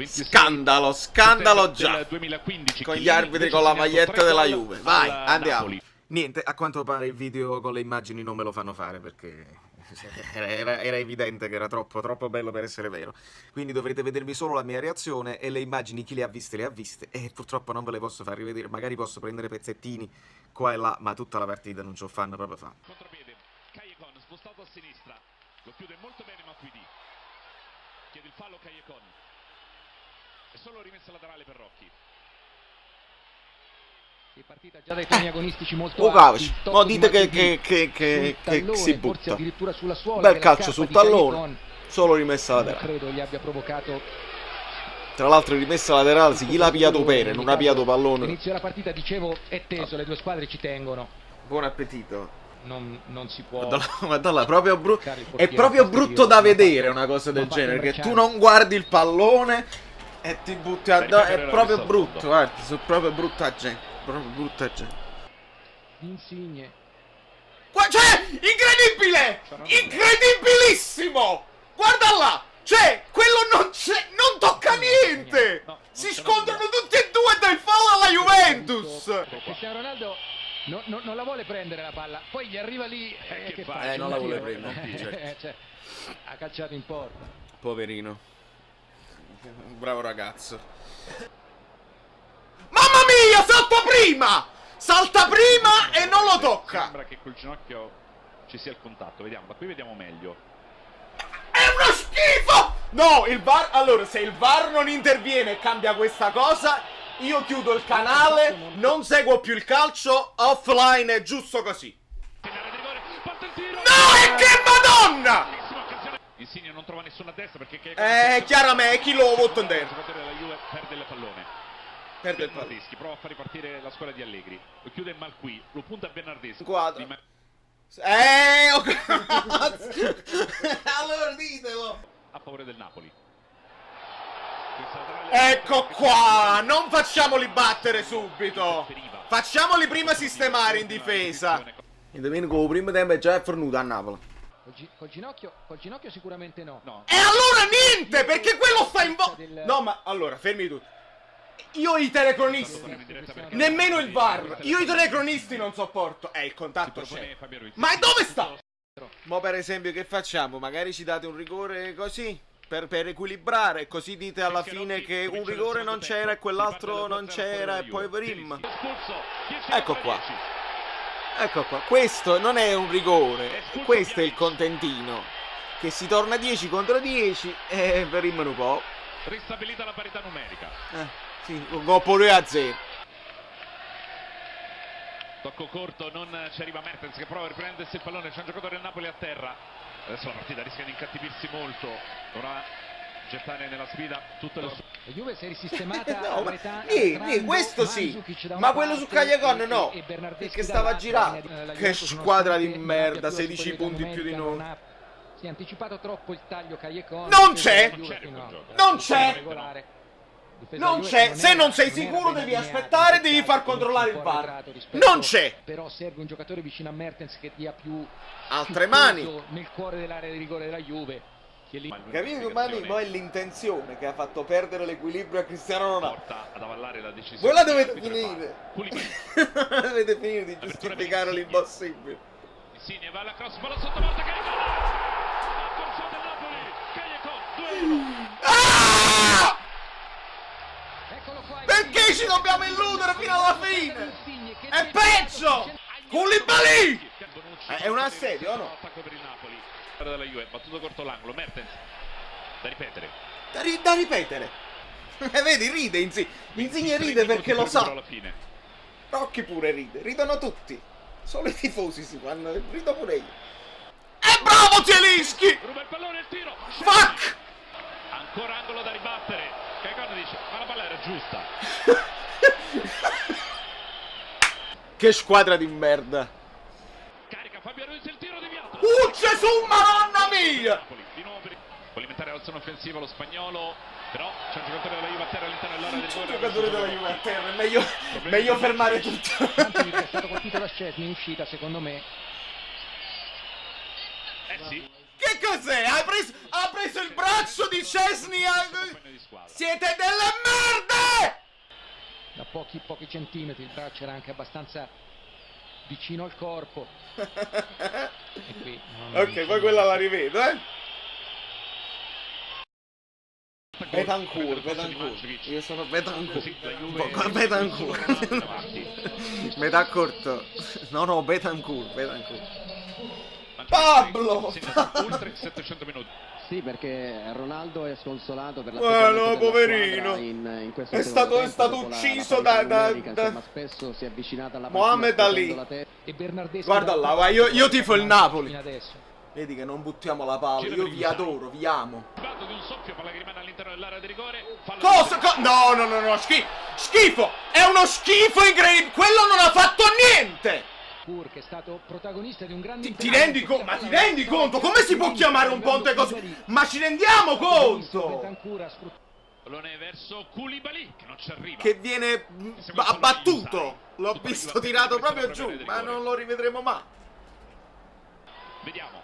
Scandalo, scandalo già. 2015, con gli arbitri con la maglietta della Juve. Vai, andiamo. Napoli. Niente, a quanto pare il video con le immagini non me lo fanno fare perché era evidente che era troppo bello per essere vero. Quindi dovrete vedervi solo la mia reazione e le immagini chi le ha viste e purtroppo non ve le posso far rivedere. Magari posso prendere pezzettini qua e là, ma tutta la partita non ce lo fanno proprio fa. Contropiede, Callejon spostato a sinistra, lo chiude molto bene Matuidi, chiede il fallo Callejon, è solo rimessa laterale per Rocchi. È partita già dai toni agonistici molto Lukavic, alti. mo dite che Tallone, si forse butta. addirittura sulla suola Bel della calcio scarpa sul di tallone, Callejon. solo rimessa Non laterale. credo gli abbia provocato. Tra l'altro rimessa laterale, sì, chi l'ha pigliato Pere, non ha pigliato pallone. L'inizio della partita, dicevo, è teso, le due squadre ci tengono. Buon appetito. Non si può. Madonna, proprio toccare il è portiere proprio a questo brutto giro. da Non ha vedere fatto- una cosa del non ha fatto genere, un che bracciale. tu non guardi il pallone e ti butti addosso. È proprio al brutto, fondo. guarda, sono proprio brutta gente. Proprio brutta gente. Insigne. Qua c'è! Incredibile! Incredibilissimo! Guarda là! C'è! Quello non c'è! Non tocca niente! No, Si non c'è scontrano nulla. tutti e due dal fallo alla Juventus! Cristiano Ronaldo non la vuole prendere la palla, poi gli arriva lì che fa? non la vuole Tiro. prendere, certo. Cioè, ha calciato in porta. Poverino. Bravo ragazzo. Mamma mia, salta prima! Salta prima e non lo tocca! Sembra che col ginocchio ci sia il contatto, vediamo, da qui vediamo meglio. È uno schifo! No, il VAR... Allora, se il VAR non interviene e cambia questa cosa, io chiudo il canale, non seguo più il calcio, offline è giusto così. Parte il tiro! No, e che madonna! Bellissima occasione. Insigne non trova nessuno a destra perché Chiaramente, chi lo votto in il dentro? giocatore della Juve perde il pallone. Perde il pallone. Bernardeschi prova a far ripartire la squadra di Allegri, lo chiude Malqui, lo punta a Bernardeschi. Quadro. Rima- Oh, cazzo! Allora ditelo! a favore del Napoli. Ecco qua! Non facciamoli battere subito! Facciamoli prima sistemare in difesa! Il Domenico, primo tempo è già fornuto a Napoli. Col ginocchio sicuramente no. No, E allora niente, perché quello sta in No, ma allora, fermi tutti. Io i telecronisti, nemmeno il VAR, io i telecronisti non sopporto. Il contatto c'è. Fabio Ruiz. Ma dove sta? Mo per esempio che facciamo? Magari ci date un rigore così? Per equilibrare, così dite alla fine che un rigore non c'era e quell'altro non c'era e poi Brim. Ecco qua. Ecco qua, questo non è un rigore, questo è il contentino. Che si torna 10 contro 10 e Brim un po'. Ristabilita la parità numerica. Sì, oppure a 0. Tocco corto, non ci arriva Mertens che prova a riprendersi il pallone, c'è un giocatore del Napoli a terra. Adesso la partita rischia di incattivirsi molto. Dovrà gettare nella sfida tutte le sue. La Juve si è risistemata No, a ma metà. questo sì, Mandzukic da ma una quello su parte Callejon no, e Bernardeschi perché stava dall'altra. girando. La Che Juventus, squadra di nonostante non merda, abbia più la 16 superiorità punti più di numerica, noi. si è anticipato troppo il taglio Callejon. Non c'è! Non c'è! Non c'è! Se non sei sicuro devi aspettare, devi far controllare il VAR. Non c'è! Però serve un giocatore vicino a Mertens che dia più Altre più mani. peso nel cuore dell'area di rigore della Juve. Che lì Capito, Mani? Ma è l'intenzione che ha fatto perdere l'equilibrio a Cristiano Ronaldo. Porta ad avallare la decisione. Voi la dovete Arbitro finire. Koulibaly. Dovete finire di giustificare l'impossibile. Insigne va alla cross, palla sotto porta, Callejon! Ha forzato il Napoli! Callejon, 2-1. Ah! Eccolo qua, Perché ci dobbiamo illudere fino alla fine? È peggio! Koulibaly! È un assedio o no? Attacco per il Napoli. Della Juve, battuto corto l'angolo, Mertens. Da ripetere. Da ripetere. Vedi, ride Insigne ride perché lo sa. Alla fine. Rocchi pure ride. Ridono tutti. Solo i tifosi si fanno. Rido pure io. E bravo Zielinski! Ruba il pallone, il tiro. Fuck! Ancora angolo da ribattere. Callejon dice, ma la palla era giusta. Che squadra di merda. Carica Fabio Ruiz, il tiro deviato. Gesù, madonna mia! Napoli, di nuovo per... Può alimentare l'azione offensiva lo spagnolo, però c'è un giocatore della Juve a terra all'interno dell'area del Un rigore. giocatore della Juve a terra, è meglio fermare tutto. Tanto è stato colpito da Szczesny in uscita, secondo me. Sì. Che che cos'è? Ha preso il braccio di Szczesny. Siete delle merde! Da pochi centimetri, il braccio era anche abbastanza vicino al corpo. E qui Ok, poi quella la rivedo, Betancourt. Io sono Betancourt. No, Betancourt. Pablo! Oltre 700 minuti. Sì, perché Ronaldo è sconsolato per la no, poverino. in questo È stato ucciso insomma, spesso si è avvicinata alla Mohamed Ali. E Bernardeschi. Guarda là, vai, io tifo il Napoli. Adesso. Vedi che non buttiamo la palla. Io vi adoro, vi amo. Di un soffio, palla che rimane all'interno dell'area di rigore. Cosa? No, schifo! È uno schifo incredibile! Quello non ha fatto niente! Che è stato protagonista di un grande ti rendi conto? Ma ti rendi conto? Come si può chiamare un ponte così? Ma ci rendiamo conto? Pallone verso Koulibaly che non ci arriva. Che viene abbattuto. L'ho visto tirato proprio giù, ma non lo rivedremo mai. Vediamo.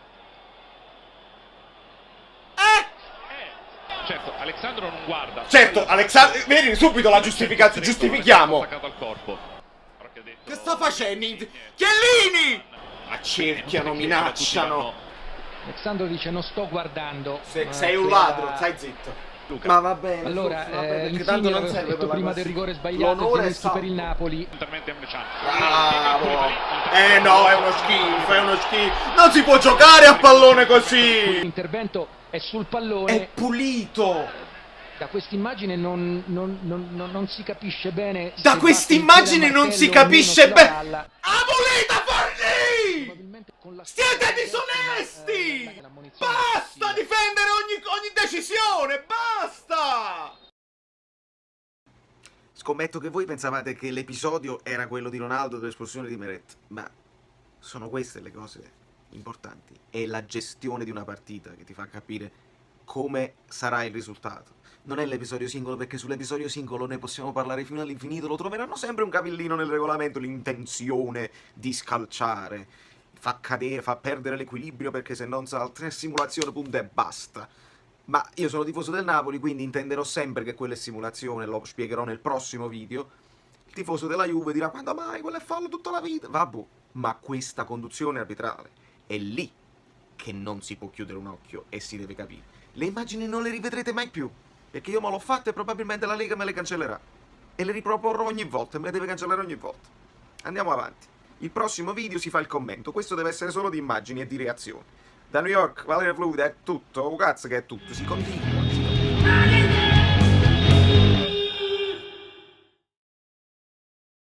Certo, Alexandro non guarda. Certo, Alexandro, vedi subito la giustificazione. Giustifichiamo. Attaccato al corpo. Che sta facendo? Chiellini! Accerchiano, minacciano. Alexandro dice non sto guardando. Sei un ladro, stai zitto. Luca. Ma va bene. Allora, perché tanto non serve detto per prima del rigore sbagliato. L'onore è per il Napoli. Interventi a Meciano. Bravo. No, è uno schifo. Non si può giocare a pallone così. L'intervento è sul pallone. È pulito. Da quest'immagine non si capisce bene. Da quest'immagine non si capisce bene. Abolita Forlì! Siete disonesti! Basta difendere ogni decisione! Basta! Scommetto che voi pensavate che l'episodio era quello di Ronaldo dell'espulsione di Meret, ma sono queste le cose importanti. È la gestione di una partita che ti fa capire come sarà il risultato. Non è l'episodio singolo, perché sull'episodio singolo ne possiamo parlare fino all'infinito, lo troveranno sempre un cavillino nel regolamento, l'intenzione di scalciare, fa cadere, fa perdere l'equilibrio perché se non salta è simulazione, punto e basta. Ma io sono tifoso del Napoli, quindi intenderò sempre che quella è simulazione, lo spiegherò nel prossimo video. Il tifoso della Juve dirà, quando mai, quello è fallo tutta la vita, vabbè, ma questa conduzione arbitrale è lì che non si può chiudere un occhio e si deve capire. Le immagini non le rivedrete mai più, perché io me l'ho fatta e probabilmente la Lega me le cancellerà. E le riproporrò ogni volta, me le deve cancellare ogni volta. Andiamo avanti. Il prossimo video si fa il commento, questo deve essere solo di immagini e di reazioni. Da New York, Valerio Fluide, è tutto, cazzo che è tutto, si continua.